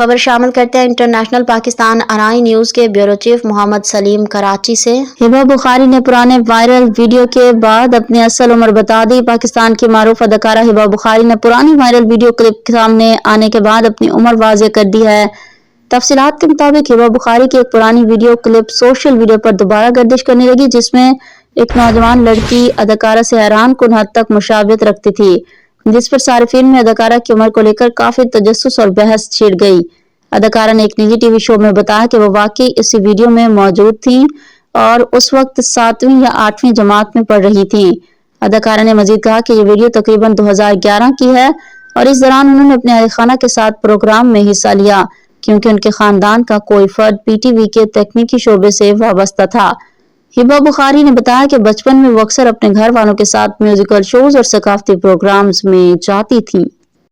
خبر شامل کرتے ہیں انٹرنیشنل پاکستان آرائی نیوز کے بیورو چیف محمد سلیم کراچی سے۔ ہبہ بخاری نے پرانے وائرل ویڈیو کے بعد اپنی اصل عمر بتا دی۔ پاکستان کی معروف اداکارہ ہبہ بخاری نے پرانی وائرل ویڈیو کلپ سامنے آنے کے بعد اپنی عمر واضح کر دی ہے۔ تفصیلات کے مطابق ہبہ بخاری کی ایک پرانی ویڈیو کلپ سوشل میڈیا پر دوبارہ گردش کرنے لگی، جس میں ایک نوجوان لڑکی اداکارہ سے حیران کن حد تک مشابہت رکھتی تھی، جس پر صارفین میں اداکارہ کی عمر کو لے کر کافی تجسس اور بحث چھڑ گئی۔ اداکارہ نے ایک نجی ٹی وی شو میں بتایا کہ وہ واقعی اسی ویڈیو میں موجود تھیں اور اس وقت 7ویں یا 8ویں جماعت میں پڑھ رہی تھیں۔ اداکارہ نے مزید کہا کہ یہ ویڈیو تقریباً 2011 کی ہے اور اس دوران انہوں نے اپنے اہل خانہ کے ساتھ پروگرام میں حصہ لیا، کیونکہ ان کے خاندان کا کوئی فرد پی ٹی وی کے تکنیکی شعبے سے وابستہ تھا۔ ہبہ بخاری نے بتایا کہ بچپن میں وہ اکثر اپنے گھر والوں کے ساتھ میوزیکل شوز اور ثقافتی پروگرامز میں جاتی تھیں۔